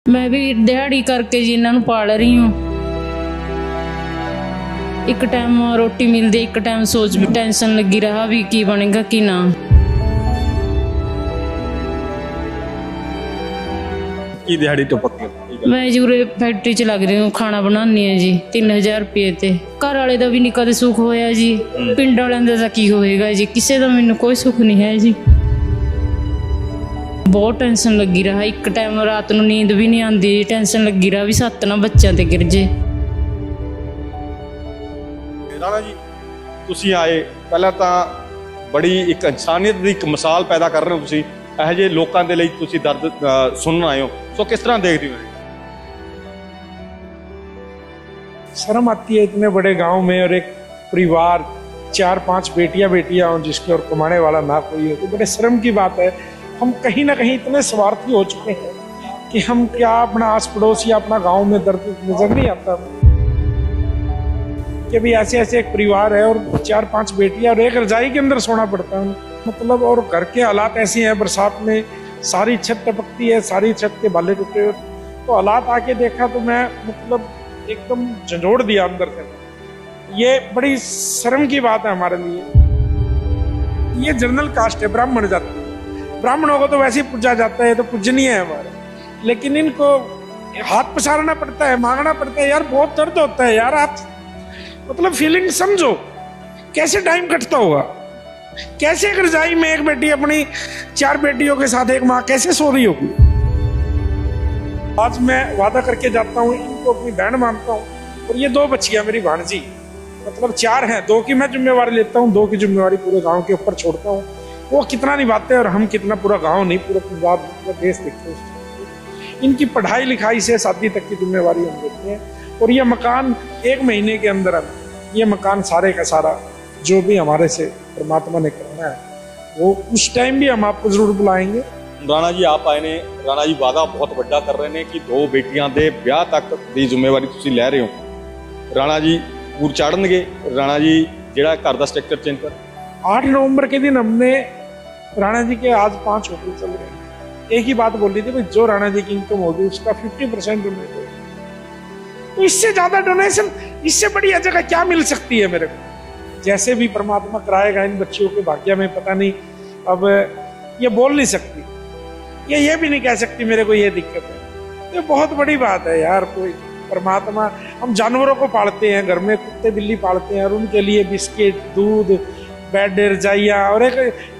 मैं भी दिहाड़ी करके जी इन्हां नूं पाल रही हूँ। एक टाइम रोटी मिलती, एक टाइम सोच भी टेंशन लगी रहा भी की बनेगा कि ना। की दिहाड़ी तो पक्की मैं जूरे फैक्ट्री च लग रही हूँ, खाना बनानी है जी 3000 रुपये ते। घर वाले का भी नहीं कदे सुख होया जी, पिंड वालों का की होएगा जी, किसी का मैनू कोई सुख नहीं है जी। बहुत टेंशन लगी रहा, एक टाइम रात को नींद भी नहीं आती, टेंशन लगी रहा भी सत्त ना बच्चों ते गिर जे। राणा जी तुसी आए पहला तो बड़ी एक इंसानियत की एक मिसाल पैदा कर रहे हो, तुसी ਇਹੋ ਜਿਹੇ ਲੋਕਾਂ ਦੇ ਲਈ ਤੁਸੀਂ ਦਰਦ ਸੁਣਨ ਆਏ ਹੋ, ਸੋ किस तरह देखते हो? शर्म आती है इतने बड़े गांव में और एक परिवार 4-5 बेटियां हों जिसके और कमाने वाला ना कोई हो, तो बड़े शर्म की बात है। हम कहीं ना कहीं इतने स्वार्थी हो चुके हैं कि हम क्या अपना आस पड़ोस या अपना गांव में दर्द नजर नहीं आता कि भी ऐसे एक परिवार है और 4-5 बेटियां और एक रजाई के अंदर सोना पड़ता है मतलब। और घर के हालात ऐसे हैं, बरसात में सारी छत टपकती है, सारी छत के बाले टूटे हुए, तो हालात आके देखा तो मैं मतलब एकदम झंझोड़ दिया अंदर से। ये बड़ी शर्म की बात है हमारे लिए। ये जनरल कास्ट है, ब्राह्मण जाति है, ब्राह्मणों को तो वैसे ही पूजा जाता है, तो पूजनीय है हमारे, लेकिन इनको हाथ पसारना पड़ता है, मांगना पड़ता है। यार बहुत दर्द होता है यार, आप मतलब फीलिंग समझो, कैसे टाइम कटता होगा, कैसे एक रजाई में एक बेटी अपनी 4 बेटियों के साथ एक माँ कैसे सो रही होगी। आज मैं वादा करके जाता हूँ, इनको अपनी बहन मानता हूँ, और ये 2 बच्चियां मेरी भांजी, मतलब 4 हैं, 2 की मैं जिम्मेवारी लेता हूँ, 2 की जिम्मेवारी पूरे गांव के ऊपर छोड़ता हूँ। वो कितना निभाते हैं और हम कितना, पूरा गांव नहीं पूरा पंजाब पूरा देश देखते हैं। इनकी पढ़ाई लिखाई से शादी तक की जिम्मेवारी हम लेते हैं। और ये मकान 1 महीने के अंदर ये मकान सारे का सारा जो भी हमारे से परमात्मा ने करना है वो उस टाइम भी हम आपको जरूर बुलाएंगे। राणा जी आप आए ने, राणा जी वादा बहुत बड़ा कर रहे हैं कि 2 बेटियां दे ब्याह तक की जिम्मेवारी तुसीं लै रहे हो। राणा जी पूर चाड़नगे, राणा जी जिहड़ा घर का स्ट्रक्चर चेंज कर। 8 नवंबर के दिन हमने राणा जी के आज 5 होटल चल रहे हैं। एक ही बात बोल रही थी भाई, जो राणा जी की इनकम होगी उसका 50% डोनेट होगा। तो इससे ज्यादा डोनेशन, इससे बड़ी जगह क्या मिल सकती है मेरे को। जैसे भी परमात्मा कराएगा इन बच्चियों के भाग्य में, पता नहीं। अब ये बोल नहीं सकती, ये भी नहीं कह सकती मेरे को ये दिक्कत है। ये बहुत बड़ी बात है यार। कोई परमात्मा, हम जानवरों को पालते हैं घर में, कुत्ते बिल्ली पालते हैं, और उनके लिए बिस्किट, दूध, बेड, रजाइयाँ, और एक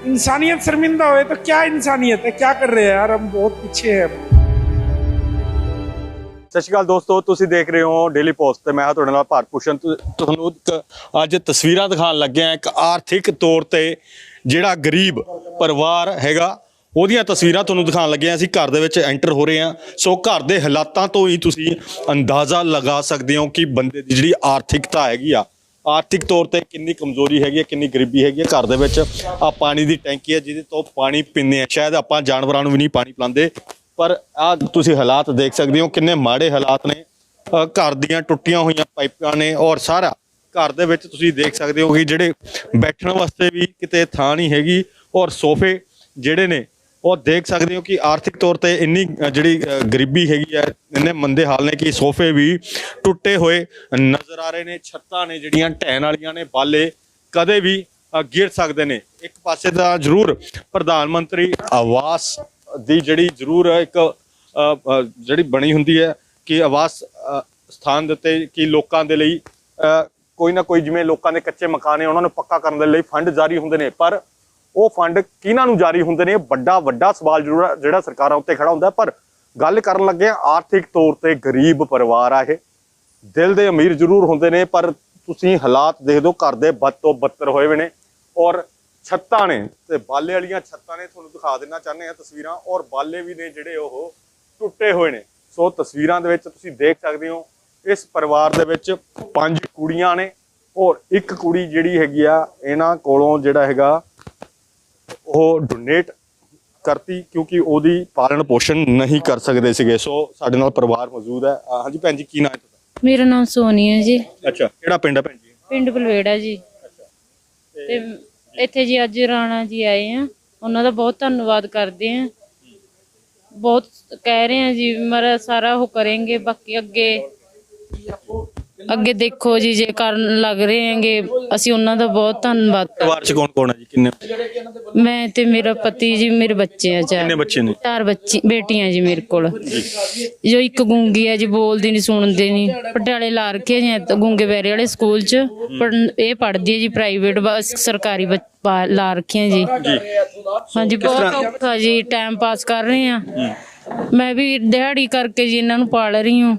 इंसानियत शर्मिंदा हो तो क्या इंसानियत है, क्या कर रहे हैं यार, हम बहुत पीछे हैं। सत श्री अकाल दोस्तों, तुसीं देख रहे हो डेली पोस्ट ते मैं हां तुहाडे नाल भारत भूषण। तुहानूं अज तस्वीरां दिखाउण लगे हैं, एक आर्थिक तौर ते जिहड़ा गरीब परिवार हैगा ਉਹਦੀਆਂ तस्वीरां ਤੁਹਾਨੂੰ दिखाउण लगे हैं। ਅਸੀਂ घर ਦੇ ਵਿੱਚ ਐਂਟਰ ਹੋ ਰਹੇ ਹਾਂ, ਸੋ ਘਰ ਦੇ ਹਾਲਾਤਾਂ ਤੋਂ ਹੀ ਤੁਸੀਂ ਅੰਦਾਜ਼ਾ ਲਗਾ ਸਕਦੇ ਹੋ ਕਿ ਬੰਦੇ ਦੀ ਜਿਹੜੀ ਆਰਥਿਕਤਾ ਹੈਗੀ ਆ, ਆਰਥਿਕ ਤੌਰ ਤੇ ਕਿੰਨੀ ਕਮਜ਼ੋਰੀ ਹੈਗੀ ਹੈ, ਕਿੰਨੀ ਗਰੀਬੀ ਹੈਗੀ ਹੈ। ਘਰ ਦੇ ਵਿੱਚ ਆ ਪਾਣੀ ਦੀ ਟੈਂਕੀ ਹੈ ਜਿਹਦੇ ਤੋਂ ਪਾਣੀ ਪੀਂਦੇ ਆ, ਸ਼ਾਇਦ ਆਪਾਂ ਜਾਨਵਰਾਂ ਨੂੰ ਵੀ ਨਹੀਂ ਪਾਣੀ ਪਿਲਾਉਂਦੇ, पर आ तुसी हालात देख सकते हो किन्ने माड़े हालात ने। घर दियां टुटियां हुई पाइपां ने, और सारा घर दे विच तुसी देख सकते हो कि जिहड़े बैठण वास्ते भी किते थां नहीं हैगी, और सोफे जिहड़े ने वो देख सकते हो कि आर्थिक तौर पर इन्नी जिहड़ी गरीबी हैगी है, इन्ने मंदे हाल ने कि सोफे भी टुटे हुए नज़र आ रहे ने। छत्तां ने जिहड़ियां ढहण वालियां ने, बाले कदे भी गिर सकते हैं। एक पासे तां जरूर प्रधानमंत्री आवास ਦੀ ਜਿਹੜੀ ਜ਼ਰੂਰ ਇੱਕ ਜਿਹੜੀ ਬਣੀ ਹੁੰਦੀ ਹੈ ਕਿ ਆਵਾਸ ਸਥਾਨ ਦੇ ਉੱਤੇ ਕਿ ਲੋਕਾਂ ਦੇ ਲਈ ਕੋਈ ਨਾ ਕੋਈ, ਜਿਵੇਂ ਲੋਕਾਂ ਦੇ ਕੱਚੇ ਮਕਾਨ ਨੇ ਉਹਨਾਂ ਨੂੰ ਪੱਕਾ ਕਰਨ ਦੇ ਲਈ ਫੰਡ ਜਾਰੀ ਹੁੰਦੇ ਨੇ, ਪਰ ਉਹ ਫੰਡ ਕਿਹਨਾਂ ਨੂੰ ਜਾਰੀ ਹੁੰਦੇ ਨੇ, ਵੱਡਾ ਸਵਾਲ ਜ਼ਰੂਰ ਜਿਹੜਾ ਸਰਕਾਰਾਂ ਉੱਤੇ ਖੜਾ ਹੁੰਦਾ। ਪਰ ਗੱਲ ਕਰਨ ਲੱਗੇ ਆਰਥਿਕ ਤੌਰ ਤੇ ਗਰੀਬ ਪਰਿਵਾਰ ਆ ਇਹ, ਦਿਲ ਦੇ ਅਮੀਰ ਜ਼ਰੂਰ ਹੁੰਦੇ ਨੇ, ਪਰ ਤੁਸੀਂ ਹਾਲਾਤ ਦੇਖ ਦਿਓ ਘਰ ਦੇ ਬਦ ਤੋਂ ਬੱਤਰ ਹੋਏ ਹੋਏ ਨੇ। ਔਰ ਛੱਤਾਂ ਨੇ ਤੇ ਬਾਲੇ ਵਾਲੀਆਂ ਛੱਤਾਂ ਨੇ, ਤੁਹਾਨੂੰ ਦਿਖਾ ਦੇਣਾ ਚਾਹੁੰਦੇ ਆ ਤਸਵੀਰਾਂ, ਔਰ ਬਾਲੇ ਵੀ ਨੇ ਜਿਹੜੇ ਉਹ ਟੁੱਟੇ ਹੋਏ ਨੇ। ਸੋ ਤਸਵੀਰਾਂ ਦੇ ਵਿੱਚ ਤੁਸੀਂ ਦੇਖ ਸਕਦੇ ਹੋ ਇਸ ਪਰਿਵਾਰ ਦੇ ਵਿੱਚ 5 ਕੁੜੀਆਂ ਨੇ, ਔਰ ਇੱਕ ਕੁੜੀ ਜਿਹੜੀ ਹੈਗੀ ਆ ਇਹਨਾਂ ਕੋਲੋਂ ਜਿਹੜਾ ਹੈਗਾ ਉਹ ਡੋਨੇਟ ਕਰਤੀ ਕਿਉਂਕਿ ਉਹਦੀ ਪਾਲਣ ਪੋਸ਼ਣ ਨਹੀਂ ਕਰ ਸਕਦੇ ਸੀਗੇ। ਸੋ ਸਾਡੇ ਨਾਲ ਪਰਿਵਾਰ ਮੌਜੂਦ ਹੈ। ਹਾਂਜੀ ਭੈਣ ਜੀ, ਕੀ ਨਾਮ ਹੈ ਤੁਹਾਡਾ? ਮੇਰਾ ਨਾਮ ਸੋਨੀ ਹੈ ਜੀ। ਅੱਛਾ, ਕਿਹੜਾ ਪਿੰਡ ਹੈ ਭੈਣ ਜੀ? ਪਿੰਡ ਬਲਵੇੜਾ ਜੀ। ਤੇ ਇੱਥੇ ਜੀ ਅੱਜ ਰਾਣਾ ਜੀ ਆਏ ਆ, ਉਹਨਾਂ ਦਾ ਬਹੁਤ ਧੰਨਵਾਦ ਕਰਦੇ ਆ ਬਹੁਤ ਕਹਿ ਰਹੇ ਆ ਜੀ, ਮਰ ਸਾਰਾ ਉਹ ਕरेंगे, ਬਾਕੀ ਅੱਗੇ ਦੇਖੋ ਜੀ, ਜੇ ਕਰਨ ਲੱਗ ਰਹੇ ਹੈਗੇ ਅਸੀਂ ਉਹਨਾਂ ਦਾ ਬਹੁਤ ਧੰਨਵਾਦ ਪਰਿਵਾਰ ਚ ਕੌਣ ਕੌਣ ਹੈ ਜੀ, ਕਿੰਨੇ ਮੈਂ ਤੇ ਮੇਰਾ ਪਤੀ ਜੀ, ਮੇਰੇ ਬੱਚੇ ਆ ਕਿੰਨੇ ਬੱਚੇ ਨੇ? 4 ਬੱਚੀ ਬੇਟੀਆਂ ਜੀ ਮੇਰੇ ਕੋਲ। ਜੋ ਇੱਕ ਗੂੰਗੀ ਹੈ ਜੀ, ਬੋਲਦੀ ਨਹੀਂ ਸੁਣਦੀ ਨਹੀਂ, ਪਟਿਆਲੇ ਲਾ ਰੱਖੇ ਜੀ ਗੂੰਗੇ ਬੈਰੇ ਵਾਲੇ ਸਕੂਲ ਚ, ਪਰ ਇਹ ਪੜ੍ਹਦੀ ਹੈ ਜੀ ਪ੍ਰਾਈਵੇਟ, ਬਸ ਸਰਕਾਰੀ ਲਾ ਰੱਖੀਆਂ ਜੀ। ਹਾਂਜੀ ਬਹੁਤ ਔਖਾ ਜੀ, ਟਾਈਮ ਪਾਸ ਕਰ ਰਹੇ ਆ। ਮੈਂ ਵੀ ਦਿਹਾੜੀ ਕਰਕੇ ਜੀ ਇਹਨਾਂ ਨੂੰ ਪਾਲ ਰਹੀ ਹੂੰ।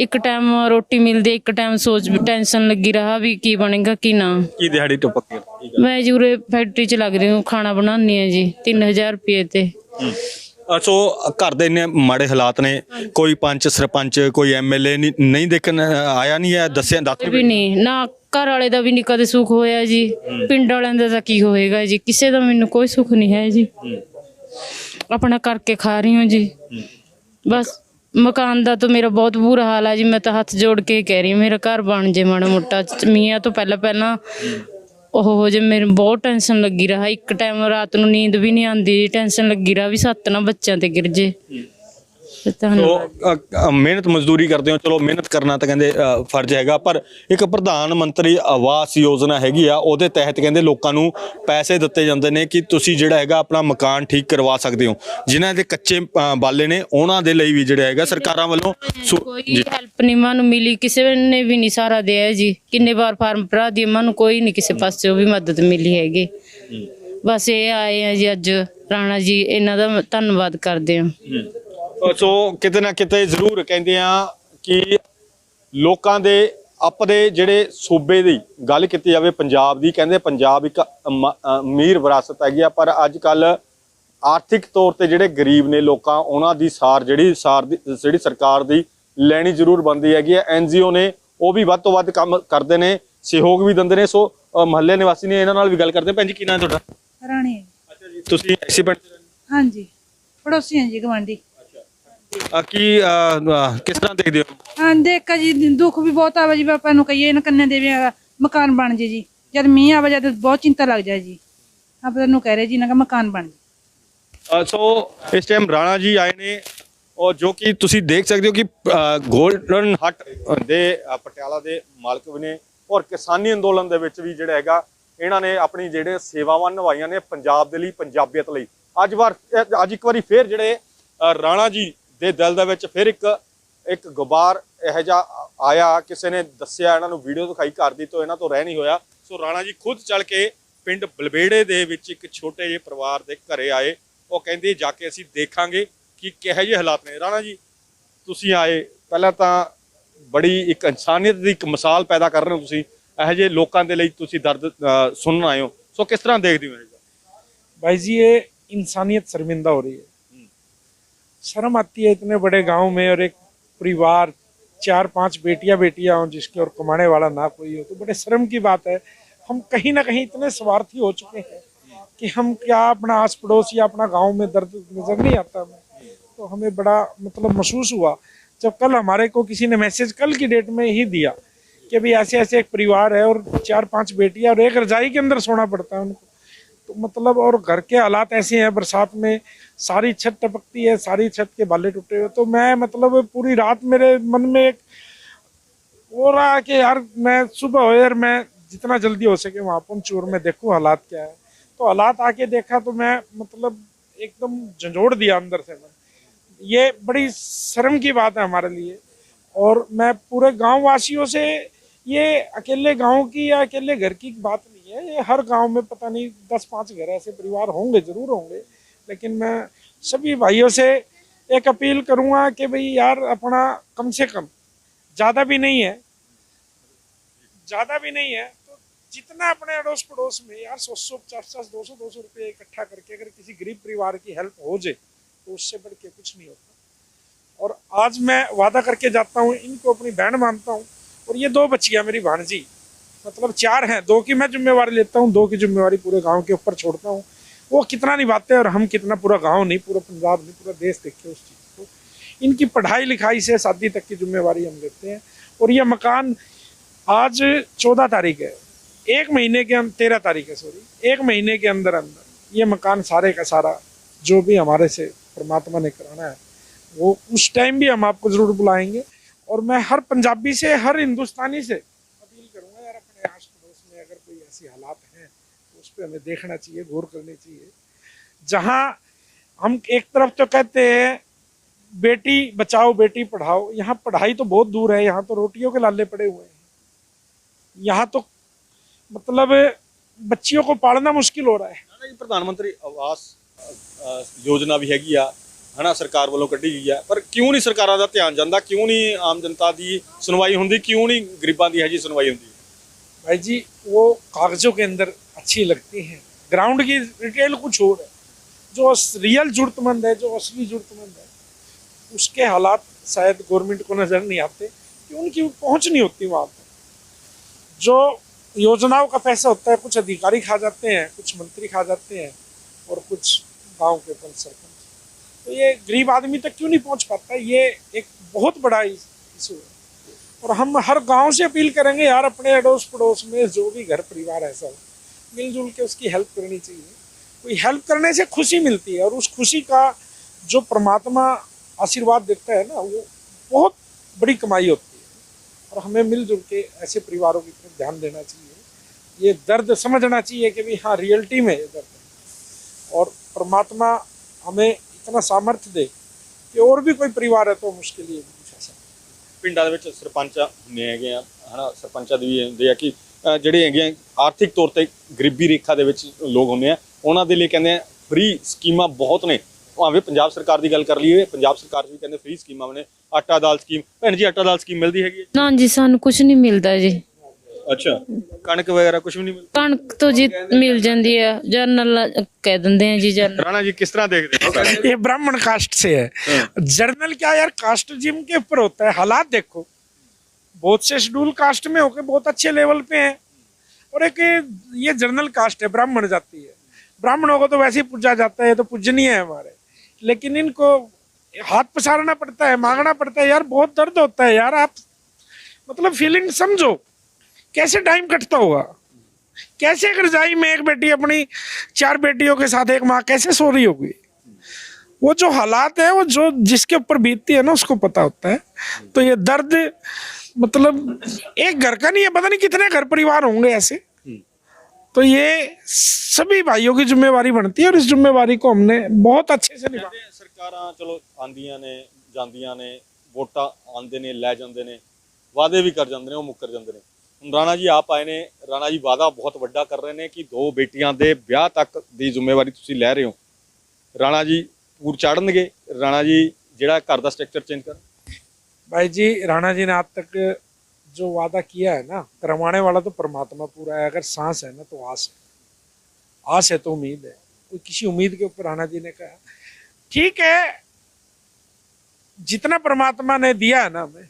ਇੱਕ ਟਾਈਮ ਰੋਟੀ ਮਿਲਦੀ, ਇੱਕ ਟਾਈਮ ਸੋਚ ਟੈਨਸ਼ਨ ਲੱਗੀ ਰਹਾ ਵੀ ਕੀ ਬਣੇਗਾ ਕੀ ਨਾ। ਕੀ ਦਿਹਾੜੀ ਟੁਪਕ ਕੇ? ਮੈਂ ਜੂਰੇ ਫੈਕਟਰੀ ਚ ਲੱਗ ਰਹੀ ਹੂੰ, ਖਾਣਾ ਬਣਾਉਣੀ ਹੈ ਜੀ 3000 ਰੁਪਏ ਤੇ। ਸੋ ਘਰ ਦੇ ਇੰਨੇ ਮਾੜੇ ਹਾਲਾਤ ਨੇ, ਕੋਈ ਪੰਚ ਸਰਪੰਚ ਕੋਈ ਐਮਐਲਏ ਨਹੀਂ ਦੇਖਣ ਆਇਆ, ਨਹੀਂ ਹੈ ਦੱਸਿਆ ਦੱਸ ਵੀ ਨਹੀਂ ਨਾ, ਘਰ ਵਾਲੇ ਦਾ ਵੀ ਨਹੀਂ ਕਦੇ ਸੁੱਖ ਹੋਇਆ ਜੀ, ਪਿੰਡ ਵਾਲਿਆਂ ਦਾ ਤਾਂ ਕੀ ਹੋਏਗਾ ਜੀ, ਕਿਸੇ ਦਾ ਮੈਨੂੰ ਕੋਈ ਸੁੱਖ ਨਹੀਂ ਹੈ ਜੀ। ਆਪਣਾ ਕਰਕੇ ਖਾ ਰਹੀ ਹਾਂ ਜੀ ਬਸ। ਮਕਾਨ ਦਾ ਤਾਂ ਮੇਰਾ ਬਹੁਤ ਬੁਰਾ ਹਾਲ ਹੈ ਜੀ, ਮੈਂ ਤਾਂ ਹੱਥ ਜੋੜ ਕੇ ਕਹਿ ਰਹੀ ਹਾਂ ਮੇਰਾ ਘਰ ਬਣ ਜੇ ਮਾੜਾ ਮੋਟਾ। ਮੀਆਂ ਤੋਂ ਪਹਿਲਾਂ ਉਹ ਜੇ ਮੇਰੇ ਬਹੁਤ ਟੈਨਸ਼ਨ ਲੱਗੀ ਰਹਾ, ਇੱਕ ਟਾਈਮ ਰਾਤ ਨੂੰ ਨੀਂਦ ਵੀ ਨਹੀਂ ਆਉਂਦੀ, ਟੈਨਸ਼ਨ ਲੱਗੀ ਰਹਾ ਵੀ 7 ਨਾ ਬੱਚਿਆਂ ਤੇ ਗਿਰ ਜੇ। ਮਿਹਨਤ ਮਜ਼ਦੂਰੀ ਕਰਦੇ ਹੋ, ਚਲੋ ਮਿਹਨਤ ਕਰਨਾ ਤਾਂ ਕਹਿੰਦੇ ਫਰਜ਼ ਹੈਗਾ, ਪਰ ਇੱਕ ਪ੍ਰਧਾਨ ਮੰਤਰੀ ਆਵਾਸ ਯੋਜਨਾ ਹੈਗੀ ਆ, ਉਹਦੇ ਤਹਿਤ ਕਹਿੰਦੇ ਲੋਕਾਂ ਨੂੰ ਪੈਸੇ ਦਿੱਤੇ ਜਾਂਦੇ ਨੇ ਕਿ ਤੁਸੀਂ ਜਿਹੜਾ ਹੈਗਾ ਆਪਣਾ ਮਕਾਨ ਠੀਕ ਕਰਵਾ ਸਕਦੇ ਹੋ। ਜਿਨ੍ਹਾਂ ਦੇ ਕੱਚੇ ਬਾਲੇ ਨੇ ਉਹਨਾਂ ਦੇ ਲਈ ਵੀ ਜਿਹੜਾ ਹੈਗਾ ਸਰਕਾਰਾਂ ਵੱਲੋਂ ਕੋਈ ਹੈਲਪ ਨਹੀਂ ਮੈਨੂੰ ਮਿਲੀ, ਕਿਸੇ ਨੇ ਵੀ ਨਹੀਂ ਸਹਾਰਾ ਦਿਆ ਜੀ। ਕਿੰਨੇ ਵਾਰ ਫਾਰਮ ਭਰਾ ਦੀ, ਮੈਨੂੰ ਕੋਈ ਨਹੀਂ ਕਿਸੇ ਪਾਸੇ ਵੀ ਮਦਦ ਮਿਲੀ ਹੈਗੀ। ਬਸ ਇਹ ਆਏ ਆ ਜੀ ਅੱਜ ਰਾਣਾ ਜੀ, ਇਹਨਾਂ ਦਾ ਧੰਨਵਾਦ ਕਰਦੇ ਹਾਂ। ਸੋ ਕਿਤੇ ਨਾ ਕਿਤੇ ਜ਼ਰੂਰ ਕਹਿੰਦੇ ਆ ਕਿ ਲੋਕਾਂ ਦੇ ਆਪਣੇ ਜਿਹੜੇ ਸੂਬੇ ਦੀ ਗੱਲ ਕੀਤੀ ਜਾਵੇ, ਪੰਜਾਬ ਦੀ, ਕਹਿੰਦੇ ਪੰਜਾਬ ਇੱਕ ਅਮੀਰ ਵਿਰਾਸਤ ਹੈਗੀ ਆ, ਪਰ ਅੱਜ ਕੱਲ ਆਰਥਿਕ ਤੌਰ ਤੇ ਜਿਹੜੇ ਗਰੀਬ ਨੇ ਲੋਕਾਂ, ਉਹਨਾਂ ਦੀ ਸਾਰ ਜਿਹੜੀ ਸਰਕਾਰ ਦੀ ਲੈਣੀ ਜ਼ਰੂਰ ਬਣਦੀ ਹੈਗੀ ਹੈ। NGO ਨੇ ਉਹ ਵੀ ਵੱਧ ਤੋਂ ਵੱਧ ਕੰਮ ਕਰਦੇ ਨੇ, ਸਹਿਯੋਗ ਵੀ ਦਿੰਦੇ ਨੇ। ਸੋ ਮਹੱਲੇ ਨਿਵਾਸੀ ਨੇ, ਇਹਨਾਂ ਨਾਲ ਵੀ ਗੱਲ ਕਰਦੇ। ਭੈਣ ਜੀ ਕੀ ਨਾਮ ਤੁਹਾਡਾ? ਰਾਣੀ। ਅੱਛਾ ਜੀ, ਤੁਸੀਂ ਐਸੀ ਪਿੰਡ ਚ ਰਹਿੰਦੇ? ਹਾਂਜੀ, ਪੜੋਸੀ ਹਾਂ ਜੀ, ਗਵਾਂਢੀ। ਕਿਸ ਤਰ੍ਹਾਂ ਦੇਖਦੇ ਹੋ? ਹਾਂ ਦੇਖਾ ਜੀ, ਦੁੱਖ ਵੀ ਬਹੁਤ ਆਵਾ ਜੀ। ਆਪਾਂ ਨੂੰ ਕਹੀਏ ਨਾ ਕੰਨੇ ਦੇ ਮਕਾਨ ਬਣ ਜੇ ਜੀ, ਜਦ ਮੀਂਹ ਆਵਾ ਜਦ ਬਹੁਤ ਚਿੰਤਾ ਲੱਗ ਜਾਏ ਜੀ। ਆਪਾਂ ਨੂੰ ਕਹਿ ਰਹੇ ਜੀ ਨਾ ਮਕਾਨ ਬਣ ਜੇ। ਸੋ ਇਸ ਟਾਈਮ ਰਾਣਾ ਜੀ ਆਏ ਨੇ, ਔਰ ਜੋ ਕਿ ਤੁਸੀਂ ਦੇਖ ਸਕਦੇ ਹੋ ਕਿ ਗੋਲਡਨ ਹੱਟ ਦੇ ਪਟਿਆਲਾ ਦੇ ਮਾਲਕ ਵੀ ਨੇ, ਔਰ ਕਿਸਾਨੀ ਅੰਦੋਲਨ ਦੇ ਵਿੱਚ ਵੀ ਜਿਹੜਾ ਹੈਗਾ ਇਹਨਾਂ ਨੇ ਆਪਣੀ ਜਿਹੜੇ ਸੇਵਾਵਾਂ ਨਿਭਾਈਆਂ ਨੇ ਪੰਜਾਬ ਦੇ ਲਈ, ਪੰਜਾਬੀਅਤ ਲਈ। ਅੱਜ ਇੱਕ ਵਾਰੀ ਫੇਰ ਜਿਹੜੇ ਰਾਣਾ ਜੀ ਦੇ ਦਿਲ ਦੇ ਵਿੱਚ ਫਿਰ ਇੱਕ ਗੁਬਾਰ ਇਹੋ ਜਿਹਾ ਆਇਆ। ਕਿਸੇ ਨੇ ਦੱਸਿਆ, ਇਹਨਾਂ ਨੂੰ ਵੀਡੀਓ ਦਿਖਾਈ ਘਰ ਦੀ, ਤੋਂ ਇਹਨਾਂ ਤੋਂ ਰਹਿ ਨਹੀਂ ਹੋਇਆ। ਸੋ ਰਾਣਾ ਜੀ ਖੁਦ ਚੱਲ ਕੇ ਪਿੰਡ ਬਲਬੇੜੇ ਦੇ ਵਿੱਚ ਇੱਕ ਛੋਟੇ ਜਿਹੇ ਪਰਿਵਾਰ ਦੇ ਘਰੇ ਆਏ। ਉਹ ਕਹਿੰਦੇ ਜਾ ਕੇ ਅਸੀਂ ਦੇਖਾਂਗੇ ਕਿ ਕਿਹੋ ਜਿਹੇ ਹਾਲਾਤ ਨੇ। ਰਾਣਾ ਜੀ ਤੁਸੀਂ ਆਏ, ਪਹਿਲਾਂ ਤਾਂ ਬੜੀ ਇੱਕ ਇਨਸਾਨੀਅਤ ਦੀ ਇੱਕ ਮਿਸਾਲ ਪੈਦਾ ਕਰ ਰਹੇ ਹੋ ਤੁਸੀਂ, ਇਹੋ ਜਿਹੇ ਲੋਕਾਂ ਦੇ ਲਈ ਤੁਸੀਂ ਦਰਦ ਸੁਣਨ ਆਏ ਹੋ। ਸੋ किस तरह देख दी भाई जी? ये इंसानियत शर्मिंदा हो रही है, शर्म आती है इतने बड़े गांव में, और एक परिवार 4-5 बेटियां हों जिसके और कमाने वाला ना कोई हो, तो बड़े शर्म की बात है। हम कहीं ना कहीं इतने स्वार्थी हो चुके हैं कि हम क्या अपना आस पड़ोस या अपना गांव में दर्द नजर नहीं आता हमें। तो हमें बड़ा मतलब महसूस हुआ जब कल हमारे को किसी ने मैसेज कल की डेट में ही दिया कि भाई ऐसे ऐसे एक परिवार है और 4-5 बेटियां और एक रजाई के अंदर सोना पड़ता है उनको। तो मतलब और घर के हालात ऐसे हैं, बरसात में सारी छत टपकती है, सारी छत के बाले टूटे हुए। तो मैं मतलब पूरी रात मेरे मन में एक हो रहा कि यार मैं सुबह हो यार मैं जितना जल्दी हो सके वहाँ पहुँचूँ और मैं देखूँ हालात क्या है। तो हालात आके देखा तो मैं मतलब एकदम झंझोड़ दिया अंदर से। मैं ये बड़ी शर्म की बात है हमारे लिए। और मैं पूरे गांव वासियों से, ये अकेले गांव की या अकेले घर की बात नहीं है, ये हर गांव में पता नहीं 10-5 घर ऐसे परिवार होंगे, जरूर होंगे। लेकिन मैं सभी भाइयों से एक अपील करूंगा कि भाई यार अपना कम से कम, ज़्यादा भी नहीं है तो जितना अपने अड़ोस पड़ोस में यार 100-100, 50-50, 200-200 रुपये इकट्ठा करके अगर किसी गरीब परिवार की हेल्प हो जाए तो उससे बढ़ के कुछ नहीं होता। और आज मैं वादा करके जाता हूँ, इनको अपनी बहन मानता हूँ। और ये 2 बच्चियाँ मेरी भांजी, मतलब 4 हैं, 2 की मैं जिम्मेवारी लेता हूँ, 2 की जिम्मेवारी पूरे गांव के ऊपर छोड़ता हूँ। वो कितना निभाते हैं और हम कितना, पूरा गांव नहीं, पूरा पंजाब नहीं, पूरा देश देखे उस चीज़ को। इनकी पढ़ाई लिखाई से शादी तक की जिम्मेवारी हम लेते हैं। और ये मकान आज 14 तारीख है, 1 महीने के 13 तारीख है, सॉरी, 1 महीने के अंदर अंदर ये मकान सारे का सारा जो भी हमारे से परमात्मा ने कराना है वो उस टाइम भी हम आपको जरूर बुलाएंगे। और मैं हर पंजाबी से, हर हिंदुस्तानी से अपील करूंगा यार, अपने आस पड़ोस में अगर कोई ऐसी हालात हैं तो उस पर हमें देखना चाहिए, गौर करनी चाहिए। जहाँ हम एक तरफ तो कहते हैं बेटी बचाओ बेटी पढ़ाओ, यहाँ पढ़ाई तो बहुत दूर है, यहाँ तो रोटियों के लाले पड़े हुए हैं। यहाँ तो मतलब बच्चियों को पालना मुश्किल हो रहा है। प्रधानमंत्री आवास योजना भी हैगी आ है ना, सरकार ਵੱਲੋਂ ਕੱਢੀ ਗਈ ਆ, ਪਰ ਕਿਉਂ ਨਹੀਂ ਸਰਕਾਰਾਂ ਦਾ ਧਿਆਨ ਜਾਂਦਾ, ਕਿਉਂ ਨਹੀਂ ਆਮ ਜਨਤਾ ਦੀ ਸੁਣਵਾਈ ਹੁੰਦੀ, क्यों नहीं गरीबां ਦੀ है जी सुनवाई ਹੁੰਦੀ? भाई जी वो कागजों के अंदर अच्छी लगती हैं, ग्राउंड की डिटेल कुछ और है। जो रियल जरूरतमंद है, जो असली जरूरतमंद है, उसके हालात शायद गवर्नमेंट को नजर नहीं आते कि उनकी पहुंच नहीं होती वहां पर। जो योजनाओं का पैसा होता है कुछ अधिकारी खा जाते हैं, कुछ मंत्री खा जाते हैं और कुछ गांव के पंच सरपंच। तो ये गरीब आदमी तक क्यों नहीं पहुंच पाता, ये एक बहुत बड़ा इशू है। और हम हर गांव से अपील करेंगे यार, अपने अड़ोस पड़ोस में जो भी घर परिवार ऐसा हो, मिलजुल के उसकी हेल्प करनी चाहिए। कोई हेल्प करने से खुशी मिलती है और उस खुशी का जो परमात्मा आशीर्वाद देता है ना, वो बहुत बड़ी कमाई होती है। और हमें मिलजुल के ऐसे परिवारों की तरफ ध्यान देना चाहिए, ये दर्द समझना चाहिए कि भाई हाँ रियलिटी में ये दर्द है। और परमात्मा हमें इतना सामर्थ्य दे कि और भी कोई परिवार है तो मुश्किल ही कुछ ऐसा। ਪਿੰਡਾਂ ਦੇ ਵਿੱਚ ਸਰਪੰਚ ਹੁੰਦੇ ਹੈਗੇ ਆ ਹਨਾ, ਸਰਪੰਚਾਂ ਦੇ ਵੀ ਹੁੰਦੇ ਆ ਕਿ ਜਿਹੜੇ ਹੈਗੇ ਆ ਆਰਥਿਕ ਤੌਰ ਤੇ ਗਰੀਬੀ ਰੇਖਾ ਦੇ ਵਿੱਚ ਲੋਕ ਹੁੰਦੇ ਆ, ਉਹਨਾਂ ਦੇ ਲਈ ਕਹਿੰਦੇ ਆ ਫ੍ਰੀ ਸਕੀਮਾਂ ਬਹੁਤ ਨੇ। ਭਾਵੇਂ ਪੰਜਾਬ ਸਰਕਾਰ ਦੀ ਗੱਲ ਕਰ ਲਈਏ, ਪੰਜਾਬ ਸਰਕਾਰ ਵੀ ਕਹਿੰਦੇ ਫ੍ਰੀ ਸਕੀਮਾਂ ਨੇ। ਆਟਾ ਦਾਲ ਸਕੀਮ, ਭੈਣ ਜੀ ਆਟਾ ਦਾਲ ਸਕੀਮ ਮਿਲਦੀ ਹੈਗੀ ਹੈ? ਨਾ ਜੀ ਸਾਨੂੰ ਕੁਝ ਨਹੀਂ ਮਿਲਦਾ ਜੀ। ਅੱਛਾ, ਕਣਕ ਵਗੈਰਾ ਕੁਝ ਵੀ ਨਹੀਂ ਮਿਲਦਾ? ਕਣਕ ਤੋਂ ਜੀ ਮਿਲ ਜਾਂਦੀ ਹੈ, ਜਰਨਲ ਕਹਿ ਦਿੰਦੇ ਆ ਜੀ ਜਰਨਲ। ਰਾਣਾ जी किस तरह देखते हैं? ये ब्राह्मण कास्ट से है। जर्नल क्या यार, कास्ट जिम के ऊपर होता है। हालात देखो, बहुत से शेड्यूल कास्ट में होकर बहुत अच्छे लेवल पे हैं, और एक ये जर्नल कास्ट है, ब्राह्मण जाति है। ब्राह्मणों को तो वैसे ही पूजा जाता है, तो पूजनीय है हमारे, लेकिन इनको हाथ पसारना पड़ता है, मांगना पड़ता है यार, बहुत दर्द होता है यार। आप मतलब फीलिंग समझो, कैसे टाइम कटता होगा, कैसे एक रजाई में एक बेटी अपनी 4 बेटियों के साथ एक माँ कैसे सो रही होगी। वो जो हालात है, वो जो जिसके ऊपर बीतती है ना उसको पता होता है। तो ये दर्द मतलब एक घर का नहीं है, पता नहीं कितने घर परिवार होंगे ऐसे। तो ये सभी भाइयों की जिम्मेवारी बनती है और इस जिम्मेवारी को हमने बहुत अच्छे से निभाया। ਸਰਕਾਰਾਂ ਚਲੋ ਆਂਦੀਆਂ ਨੇ ਜਾਂਦੀਆਂ ਨੇ, ਵੋਟਾਂ ਆਉਂਦੇ ਨੇ ਲੈ ਜਾਂਦੇ ਨੇ, ਵਾਅਦੇ ਵੀ ਕਰ ਜਾਂਦੇ ਨੇ, ਉਹ ਮੁੱਕਰ ਜਾਂਦੇ ਨੇ। ਹੁਣ ਰਾਣਾ ਜੀ ਆਪ ਆਏ ਨੇ, ਰਾਣਾ ਜੀ ਵਾਅਦਾ ਬਹੁਤ ਵੱਡਾ ਕਰ ਰਹੇ ਨੇ ਕਿ 2 ਬੇਟੀਆਂ ਦੇ ਵਿਆਹ ਤੱਕ ਦੀ ਜ਼ਿੰਮੇਵਾਰੀ ਤੁਸੀਂ ਲੈ ਰਹੇ ਹੋ। ਰਾਣਾ ਜੀ ਪੂਰ ਚਾੜਨਗੇ, ਰਾਣਾ ਜੀ ਜਿਹੜਾ ਘਰ ਦਾ ਸਟਰਕਚਰ ਚੇਂਜ ਕਰ? भाई जी राणा जी ने आज तक जो वादा किया है ना, करवाने वाला तो परमात्मा पूरा है। अगर सांस है ना तो आस है, आस है तो उम्मीद है। कोई किसी उम्मीद के ऊपर राणा जी ने कहा ठीक है, जितना परमात्मा ने दिया है ना हमें,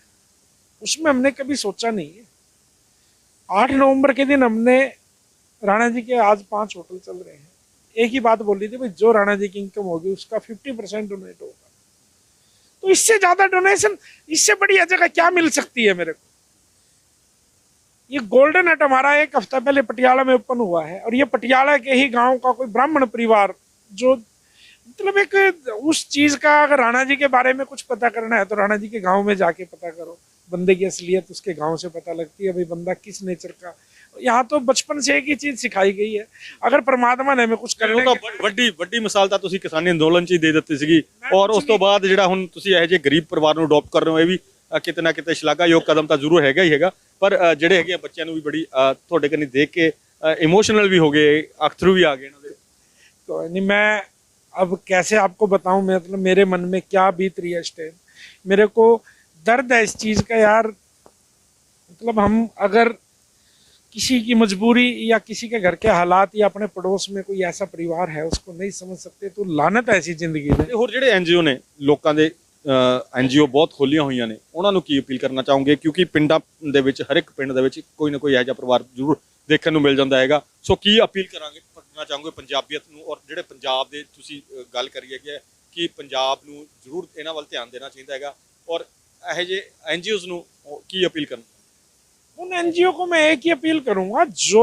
उसमें हमने कभी सोचा नहीं है। 8 नवंबर के दिन हमने राणा जी के आज 5 होटल चल रहे हैं, एक ही बात बोली थी भाई, जो राणा जी की इनकम होगी उसका 50% डोनेट होगा। तो इससे ज्यादा डोनेशन, इससे बड़ी जगह क्या मिल सकती है मेरे को। ये गोल्डन हट हमारा 1 हफ्ता पहले पटियाला में ओपन हुआ है, और ये पटियाला के ही गांव का कोई ब्राह्मण परिवार जो मतलब एक उस चीज का, अगर राणा जी के बारे में कुछ पता करना है तो राणा जी के गांव में जाके पता करो। बंदे की असलियत उसके गांव से पता लगती है, भाई बंदा किस नेचर का। यहाँ तो बचपन से एक ही चीज सिखाई गई है, अगर परमात्मा ने हमें कुछ करने ਵੱਡੀ ਮਿਸਾਲ ਤਾਂ ਤੁਸੀਂ ਕਿਸਾਨੀ ਅੰਦੋਲਨ 'ਚ ਹੀ ਦੇ ਦਿੱਤੀ ਸੀਗੀ, ਔਰ ਉਸ ਤੋਂ ਬਾਅਦ ਜਿਹੜਾ ਹੁਣ ਤੁਸੀਂ ਇਹੋ ਜਿਹੇ ਗਰੀਬ ਪਰਿਵਾਰ ਨੂੰ ਅਡਾਪਟ ਕਰ ਰਹੇ ਹੋ, ਇਹ ਵੀ ਕਿਤੇ ਨਾ ਕਿਤੇ ਸ਼ਲਾਘਾਯੋਗ ਕਦਮ ਤਾਂ ਜ਼ਰੂਰ ਹੈਗਾ ਹੀ ਹੈਗਾ। ਪਰ ਜਿਹੜੇ ਹੈਗੇ ਬੱਚਿਆਂ ਨੂੰ ਵੀ ਬੜੀ ਤੁਹਾਡੇ ਕੰਨੀ ਦੇਖ ਕੇ ਇਮੋਸ਼ਨਲ भी हो गए, अथरू भी आ गए ना। तो नहीं, मैं अब कैसे आपको बताऊं, मतलब मेरे मन में क्या बीत रही है इस टाइम। मेरे को दर्द है इस चीज का यार। मतलब हम अगर किसी की मजबूरी या किसी के घर के हालात या अपने पड़ोस में कोई ऐसा परिवार है उसको नहीं समझ सकते, तो लानत है ऐसी जिंदगी में। ਹੋਰ ਜਿਹੜੇ ਐਨਜੀਓ ਨੇ, ਲੋਕਾਂ ਦੇ ਐਨਜੀਓ ਬਹੁਤ ਖੋਲੀਆਂ ਹੋਈਆਂ ਨੇ, ਉਹਨਾਂ ਨੂੰ ਕੀ ਅਪੀਲ ਕਰਨਾ ਚਾਹੋਗੇ? ਕਿਉਂਕਿ ਪਿੰਡਾਂ ਦੇ ਵਿੱਚ, ਹਰ ਇੱਕ ਪਿੰਡ ਦੇ ਵਿੱਚ ਕੋਈ ਨਾ ਕੋਈ ਇਹੋ ਜਿਹਾ ਪਰਿਵਾਰ ਜ਼ਰੂਰ ਦੇਖਣ ਨੂੰ ਮਿਲ ਜਾਂਦਾ ਹੈਗਾ। ਸੋ ਕੀ ਅਪੀਲ ਕਰਨਾ ਚਾਹੋਗੇ ਪੰਜਾਬੀਅਤ ਨੂੰ, ਔਰ ਜਿਹੜੇ ਪੰਜਾਬ ਦੇ ਤੁਸੀਂ ਗੱਲ ਕਰੀ ਹੈਗੀ ਕਿ ਪੰਜਾਬ ਨੂੰ ਜ਼ਰੂਰ ਇਹਨਾਂ ਵੱਲ ਧਿਆਨ ਦੇਣਾ ਚਾਹੀਦਾ ਹੈਗਾ, ਔਰ ਇਹੋ ਜਿਹੇ ਐਨਜੀਓਜ਼ ਨੂੰ ਕੀ ਅਪੀਲ ਕਰਨਾ? उन एनजीओ को मैं एक ही अपील करूंगा, जो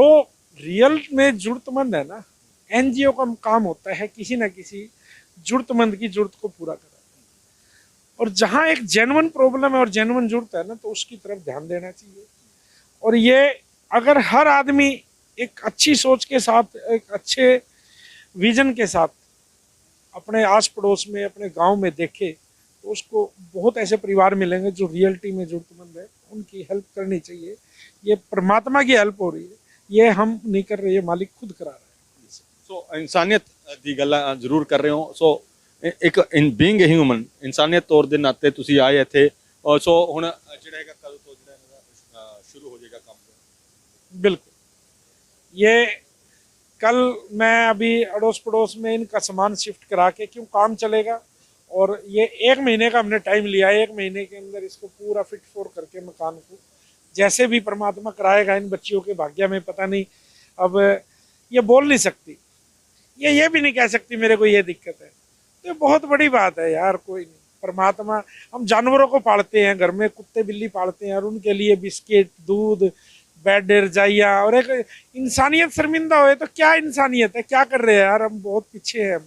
रियल में जरूरतमंद है ना, एनजीओ का काम होता है किसी ना किसी जरूरतमंद की जरूरत को पूरा करा रहे हैं। और जहाँ एक जेन्युइन प्रॉब्लम है और जेन्युइन जरूरत है ना, तो उसकी तरफ ध्यान देना चाहिए। और ये अगर हर आदमी एक अच्छी सोच के साथ, एक अच्छे विजन के साथ अपने आस पड़ोस में, अपने गांव में देखे, तो उसको बहुत ऐसे परिवार मिलेंगे जो रियलिटी में जरूरतमंद है, उनकी हेल्प करनी चाहिए। ये परमात्मा की हेल्प हो रही है, ये हम नहीं कर रहे, ये मालिक खुद करा रहा है। ਸੋ ਇਨਸਾਨੀਅਤ ਦੀ ਗੱਲਾਂ ਜ਼ਰੂਰ ਕਰ ਰਹੇ ਹੋ। ਸੋ ਇੱਕ ਬੀਇੰਗ ਅ ਹਿਊਮਨ, ਇਨਸਾਨੀਅਤ ਤੌਰ ਦੇ ਨਾਤੇ ਤੁਸੀਂ ਆਏ ਇੱਥੇ। ਸੋ ਹੁਣ ਜਿਹੜਾ ਹੈਗਾ ਕਦੋਂ ਤੋਂ ਜਿਹੜਾ ਇਹਨਾਂ ਦਾ ਸ਼ੁਰੂ ਹੋ ਜਾਏਗਾ ਕੰਮ? बिल्कुल, ये कल मैं अभी अड़ोस पड़ोस में इनका सामान शिफ्ट करा के, क्यों काम चलेगा, और ये 1 महीने का हमने टाइम लिया है। 1 महीने के अंदर इसको पूरा फिट फोर करके मकान को जैसे भी परमात्मा कराएगा। इन बच्चियों के भाग्य में पता नहीं, अब ये बोल नहीं सकती, ये भी नहीं कह सकती मेरे को ये दिक्कत है, तो बहुत बड़ी बात है यार। कोई नहीं, परमात्मा, हम जानवरों को पालते हैं घर में, कुत्ते बिल्ली पालते हैं, और उनके लिए बिस्किट, दूध, बेड, रजाइयाँ, और एक इंसानियत शर्मिंदा होए तो क्या इंसानियत है, क्या कर रहे हैं यार हम? बहुत पीछे हैं,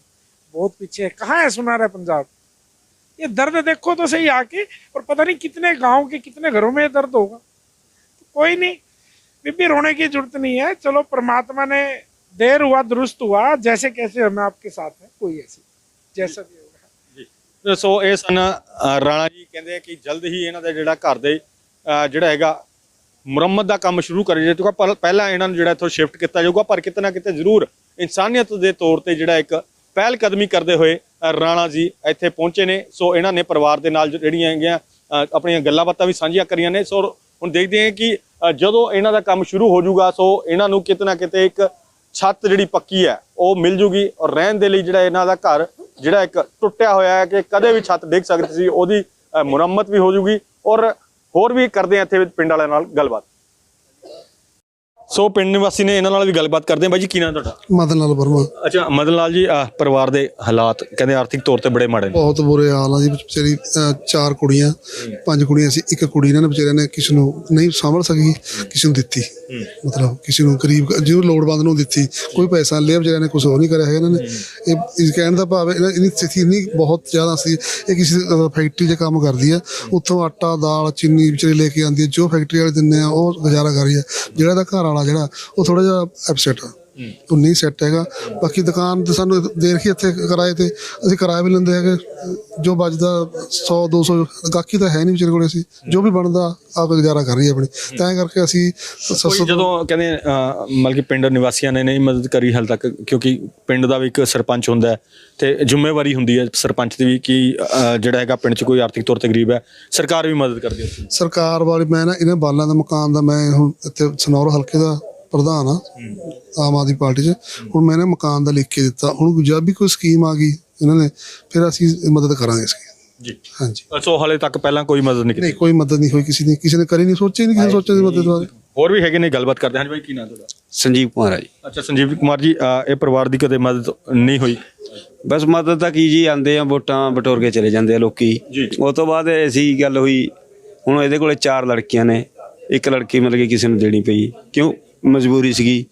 बहुत पीछे है। कहाँ है सुनारा पंजाब? ये दर्द देखो तो सही आके, और पता नहीं कितने गांव के कितने घरों में ये दर्द होगा। तो कोई नहीं, बीबी रोने की जरूरत नहीं है। चलो, परमात्मा ने देर हुआ दुरुस्त हुआ, जैसे कैसे हम आपके साथ हैं, कोई ऐसी जैसा भी होगा। ਸੋ ਇਹ ਸਨ ਰਾਣਾ ਜੀ, ਕਹਿੰਦੇ ਕਿ ਜਲਦ ਹੀ ਇਹਨਾਂ ਦਾ ਜਿਹੜਾ ਘਰ ਦੇ ਜਿਹੜਾ ਹੈਗਾ ਮੁਰੰਮਤ ਦਾ ਕੰਮ ਸ਼ੁਰੂ ਕਰਿਆ ਜਾਏਗਾ। ਪਰ ਪਹਿਲਾਂ ਇਹਨਾਂ ਨੂੰ ਜਿਹੜਾ ਇੱਥੋਂ ਸ਼ਿਫਟ ਕੀਤਾ ਜਾਊਗਾ, ਪਰ ਕਿਤੇ ਨਾ ਕਿਤੇ ਜ਼ਰੂਰ ਇਨਸਾਨੀਅਤ ਦੇ ਤੌਰ ਤੇ ਜਿਹੜਾ ਇੱਕ ਪਹਿਲ ਕਦਮੀ ਕਰਦੇ ਹੋਏ ਰਾਣਾ ਜੀ ਇੱਥੇ ਪਹੁੰਚੇ ਨੇ। ਸੋ ਇਹਨਾਂ ਨੇ ਪਰਿਵਾਰ ਦੇ ਨਾਲ ਜਿਹੜੀਆਂ ਹੈਗੀਆਂ ਆਪਣੀਆਂ ਗੱਲਾਂ ਬਾਤਾਂ ਵੀ ਸਾਂਝੀਆਂ ਕਰੀਆਂ ਨੇ। ਸੋ ਹੁਣ ਦੇਖਦੇ ਹਾਂ ਕਿ ਜਦੋਂ ਇਹਨਾਂ ਦਾ ਕੰਮ ਸ਼ੁਰੂ ਹੋ ਜਾਊਗਾ, ਸੋ ਇਹਨਾਂ ਨੂੰ ਕਿਤੇ ਨਾ ਕਿਤੇ ਇੱਕ ਛੱਤ ਜਿਹੜੀ ਪੱਕੀ ਹੈ ਉਹ ਮਿਲ ਜੂਗੀ, ਔਰ ਰਹਿਣ ਦੇ ਲਈ ਜਿਹੜਾ ਇਹਨਾਂ ਦਾ ਘਰ ਜਿਹੜਾ ਇੱਕ ਟੁੱਟਿਆ ਹੋਇਆ ਹੈ ਕਿ ਕਦੇ ਵੀ ਛੱਤ ਡਿੱਗ ਸਕਦੀ ਸੀ, ਉਹਦੀ ਮੁਰੰਮਤ ਵੀ ਹੋ ਜੂਗੀ। ਔਰ ਹੋਰ ਵੀ ਕਰਦੇ ਆ ਇੱਥੇ ਪਿੰਡ ਵਾਲਿਆਂ ਨਾਲ ਗੱਲਬਾਤ। ਸੋ ਪਿੰਡ ਨਿਵਾਸੀ ਨੇ, ਇਹਨਾਂ ਨਾਲ ਵੀ ਗੱਲਬਾਤ ਕਰਦੇ ਆ। ਬਾਈ ਜੀ, ਕੀ ਨਾਮ ਤੁਹਾਡਾ? ਮਦਨ ਲਾਲ ਵਰਮਾ। ਅੱਛਾ, ਮਦਨ ਲਾਲ ਜੀ, ਪਰਿਵਾਰ ਦੇ ਹਾਲਾਤ ਕਹਿੰਦੇ ਆਰਥਿਕ ਤੌਰ ਤੇ ਬੜੇ ਮਾੜੇ ਨੇ। ਬਹੁਤ ਬੁਰੇ ਹਾਲ ਆ ਜੀ। ਵਿਚਾਰੀ 4 ਕੁੜੀਆਂ 5 ਕੁੜੀਆਂ ਸੀ, ਇੱਕ ਕੁੜੀ ਇਹਨਾਂ ਨੇ ਵਿਚਾਰਿਆਂ ਨੇ ਕਿਸੇ ਨੂੰ ਨਹੀਂ ਸੰਭਲ ਸਕੀ, ਕਿਸੇ ਨੂੰ ਦਿੱਤੀ, ਮਤਲਬ ਕਿਸੇ ਨੂੰ ਗਰੀਬ ਜਿਹਨੂੰ ਲੋੜਵੰਦ ਨੂੰ ਦਿੱਤੀ। ਕੋਈ ਪੈਸਾ ਲਿਆ, ਵਿਚਾਰਿਆਂ ਨੇ ਕੁਝ ਹੋਰ ਨਹੀਂ ਕਰਿਆ ਹੈਗਾ ਇਹਨਾਂ ਨੇ। ਇਹ ਕਹਿਣ ਦਾ ਭਾਵ ਇਹਦੀ ਸਥਿਤੀ ਇੰਨੀ ਬਹੁਤ ਜ਼ਿਆਦਾ ਸੀ। ਇਹ ਕਿਸੇ ਫੈਕਟਰੀ 'ਚ ਕੰਮ ਕਰਦੀ ਆ, ਉੱਥੋਂ ਆਟਾ ਦਾਲ ਚੀਨੀ ਵਿਚਾਰੀ ਲੈ ਕੇ ਆਉਂਦੀ ਹੈ, ਜੋ ਫੈਕਟਰੀ ਵਾਲੇ ਦਿੰਦੇ ਆ ਉਹ ਗੁਜ਼ਾਰਾ ਕਰ ਰਹੀ ਹੈ। ਜਿਹੜਾ ਇਹਦਾ ਘਰ ਵਾਲਾ ਜਿਹੜਾ ਉਹ ਥੋੜਾ ਜਿਹਾ ਐਪਸੈਟ ਆ, ਉਹ ਨਹੀਂ ਸੈੱਟ ਹੈਗਾ। ਬਾਕੀ ਦੁਕਾਨ ਤੇ ਸਾਨੂੰ ਦੇ ਰੱਖੀ ਇੱਥੇ ਕਿਰਾਏ ਤੇ, ਅਸੀਂ ਕਿਰਾਇਆ ਵੀ ਲੈਂਦੇ ਹੈਗੇ। ਜੋ ਬਚਦਾ 100 200 ਗਾਹਕੀ ਤਾਂ ਹੈ ਨਹੀਂ ਵਿਚਾਰੇ ਕੋਲ, ਅਸੀਂ ਜੋ ਵੀ ਬਣਦਾ ਆਪ ਗੁਜ਼ਾਰਾ ਕਰ ਰਹੀ ਹੈ ਆਪਣੀ। ਤਾਂ ਕਰਕੇ ਅਸੀਂ ਜਦੋਂ ਕਹਿੰਦੇ ਮਤਲਬ ਕਿ ਪਿੰਡ ਨਿਵਾਸੀਆਂ ਨੇ ਨਹੀਂ ਮਦਦ ਕਰੀ ਹਾਲ ਤੱਕ, ਕਿਉਂਕਿ ਪਿੰਡ ਦਾ ਵੀ ਇੱਕ ਸਰਪੰਚ ਹੁੰਦਾ ਹੈ ਤੇ ਜ਼ਿੰਮੇਵਾਰੀ ਹੁੰਦੀ ਹੈ ਸਰਪੰਚ ਦੀ ਵੀ ਕਿ ਜਿਹੜਾ ਹੈਗਾ ਪਿੰਡ 'ਚ ਕੋਈ ਆਰਥਿਕ ਤੌਰ ਤੇ ਗਰੀਬ ਹੈ, ਸਰਕਾਰ ਵੀ ਮਦਦ ਕਰਦੀ ਹੈ। ਸਰਕਾਰ ਵਾਲੀ, ਮੈਂ ਨਾ ਇਹਨਾਂ ਬਾਲਾਂ ਦਾ ਮਕਾਨ ਦਾ, ਮੈਂ ਹੁਣ ਇੱਥੇ ਸਨੌਰ ਹਲਕੇ ਦਾ ਪ੍ਰਧਾਨ ਆ ਆਮ ਆਦਮੀ ਪਾਰਟੀ 'ਚ। ਹੁਣ ਮੈਂ ਨਾ ਮਕਾਨ ਦਾ ਲਿਖ ਕੇ ਦਿੱਤਾ। ਹੁਣ ਜਦ ਵੀ ਕੋਈ ਸਕੀਮ ਆ ਗਈ ਇਹਨਾਂ ਨੇ, ਫਿਰ ਅਸੀਂ ਮਦਦ ਕਰਾਂਗੇ ਇਸकी ਜੀ। ਹਾਂਜੀ। ਸੋ ਹਾਲੇ ਤੱਕ ਪਹਿਲਾਂ ਕੋਈ ਮਦਦ ਨਹੀਂ ਕੀਤੀ? ਨਹੀਂ, ਕੋਈ ਮਦਦ ਨਹੀਂ ਹੋਈ ਕਿਸੇ ਨੇ ਕਰੀ ਨਹੀਂ, ਸੋਚਿਆ ਨਹੀਂ ਕਿਸੇ ਨੇ ਸੋਚਿਆ ਦੀ ਮਦਦ ਬਾਰੇ। ਹੋਰ ਵੀ ਹੈਗੇ ਨੇ, ਗੱਲਬਾਤ ਕਰਦੇ ਹਾਂ। ਹਾਂਜੀ ਬਾਈ, ਕੀ ਨਾਮ ਤੁਹਾਡਾ? ਸੰਜੀਵ ਕੁਮਾਰ ਹੈ ਜੀ। ਅੱਛਾ, ਸੰਜੀਵ ਕੁਮਾਰ ਜੀ, ਇਹ ਪਰਿਵਾਰ ਦੀ ਕਦੇ ਮਦਦ ਨਹੀਂ ਹੋਈ? ਬਸ ਮਦਦ ਤਾਂ ਕੀ ਜੀ, ਆਉਂਦੇ ਆ ਵੋਟਾਂ ਬਟੋਰ ਕੇ ਚਲੇ ਜਾਂਦੇ ਆ ਲੋਕੀ। ਉਸ ਤੋਂ ਬਾਅਦ ਐਸੀ ਗੱਲ ਹੋਈ, ਹੁਣ ਇਹਦੇ ਕੋਲੇ 4 ਲੜਕੀਆਂ ਨੇ, ਇੱਕ ਲੜਕੀ ਮਤਲਬ ਕਿ ਕਿਸੇ ਨੂੰ ਦੇਣੀ ਪਈ, ਕਿਉਂ ਮਜਬੂਰੀ ਸੀਗੀ।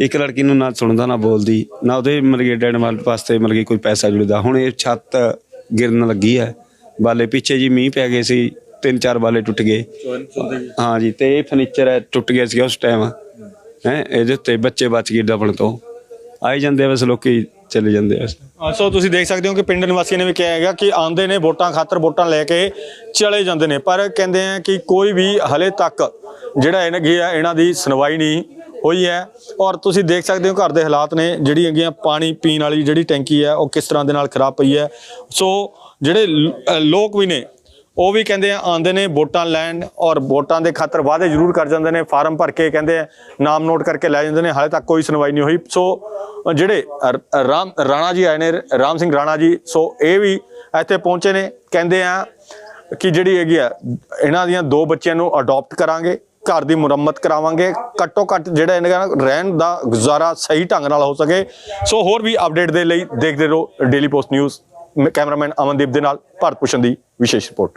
ਇੱਕ ਲੜਕੀ ਨੂੰ ਨਾ ਸੁਣਦਾ ਨਾ ਬੋਲਦੀ, ਨਾ ਉਹਦੇ ਮਤਲਬ ਕਿ ਡੈਡ ਵਾਸਤੇ ਮਤਲਬ ਕਿ ਕੋਈ ਪੈਸਾ ਜੁੜਦਾ। ਹੁਣ ਇਹ ਛੱਤ ਗਿਰਨ ਲੱਗੀ ਹੈ, ਬਾਲੇ ਪਿੱਛੇ ਜੀ ਮੀਂਹ ਪੈ ਗਏ ਸੀ, 3-4 ਬਾਲੇ ਟੁੱਟ ਗਏ। ਹਾਂ ਜੀ, ਤੇ ਇਹ ਫਰਨੀਚਰ ਹੈ ਟੁੱਟ ਗਿਆ ਸੀ ਉਸ ਟਾਈਮ ਹੈ। ਇਹਦੇ ਉੱਤੇ ਬੱਚੇ ਬਚ ਗਏ ਦਬਣ ਤੋਂ, ਆਈ ਜਾਂਦੇ ਬਸ ਲੋਕੀ ਚਲੇ ਜਾਂਦੇ ਆ। ਸੋ ਤੁਸੀਂ ਦੇਖ ਸਕਦੇ ਹੋ ਕਿ ਪਿੰਡ ਨਿਵਾਸੀਆਂ ਨੇ ਵੀ ਕਿਹਾ ਹੈਗਾ ਕਿ ਆਉਂਦੇ ਨੇ ਵੋਟਾਂ ਖਾਤਰ, ਵੋਟਾਂ ਲੈ ਕੇ ਚਲੇ ਜਾਂਦੇ ਨੇ, ਪਰ ਕਹਿੰਦੇ ਆ ਕਿ ਕੋਈ ਵੀ ਹਲੇ ਤੱਕ ਜਿਹੜਾ ਇਹਨਾਂ ਦੀ ਸੁਣਵਾਈ ਨਹੀਂ ਹੋਈ ਹੈ। ਔਰ ਤੁਸੀਂ ਦੇਖ ਸਕਦੇ ਹੋ ਘਰ ਦੇ ਹਾਲਾਤ ਨੇ, ਜਿਹੜੀ ਹੈਗੀਆਂ ਪਾਣੀ ਪੀਣ ਵਾਲੀ ਜਿਹੜੀ ਟੈਂਕੀ ਹੈ ਉਹ ਕਿਸ ਤਰ੍ਹਾਂ ਦੇ ਨਾਲ ਖਰਾਬ ਪਈ ਹੈ। ਸੋ ਜਿਹੜੇ ਲੋਕ ਵੀ ਨੇ ਉਹ ਵੀ ਕਹਿੰਦੇ ਆ ਆਉਂਦੇ ਨੇ ਵੋਟਾਂ ਲੈਣ, ਔਰ ਵੋਟਾਂ ਦੇ ਖਾਤਰ ਵਾਅਦੇ ਜ਼ਰੂਰ ਕਰ ਜਾਂਦੇ ਨੇ, ਫਾਰਮ ਭਰ ਕੇ ਕਹਿੰਦੇ ਆ ਨਾਮ ਨੋਟ ਕਰਕੇ ਲੈ ਜਾਂਦੇ ਨੇ, ਹਾਲੇ ਤੱਕ ਕੋਈ ਸੁਣਵਾਈ ਨਹੀਂ ਹੋਈ। ਸੋ ਜਿਹੜੇ ਰਾਣਾ ਜੀ ਆਏ ਨੇ, ਰਾਮ ਸਿੰਘ ਰਾਣਾ ਜੀ, ਸੋ ਇਹ ਵੀ ਇੱਥੇ ਪਹੁੰਚੇ ਨੇ। ਕਹਿੰਦੇ ਆ ਕਿ ਜਿਹੜੀ ਹੈਗੀ ਆ ਇਹਨਾਂ ਦੀਆਂ 2 ਬੱਚਿਆਂ ਨੂੰ ਅਡਾਪਟ ਕਰਾਂਗੇ, ਘਰ ਦੀ ਮੁਰੰਮਤ ਕਰਾਵਾਂਗੇ, ਘੱਟੋ ਘੱਟ ਜਿਹੜਾ ਇਹਨਾਂ ਦਾ ਰਹਿਣ ਦਾ ਗੁਜ਼ਾਰਾ ਸਹੀ ਢੰਗ ਨਾਲ ਹੋ ਸਕੇ। ਸੋ ਹੋਰ ਵੀ ਅਪਡੇਟ ਦੇ ਲਈ ਦੇਖਦੇ ਰਹੋ daily post news. Cameraman Amandeep ਦੇ ਨਾਲ ਭਾਰਤ ਭੂਸ਼ਣ ਦੀ ਵਿਸ਼ੇਸ਼ ਰਿਪੋਰਟ।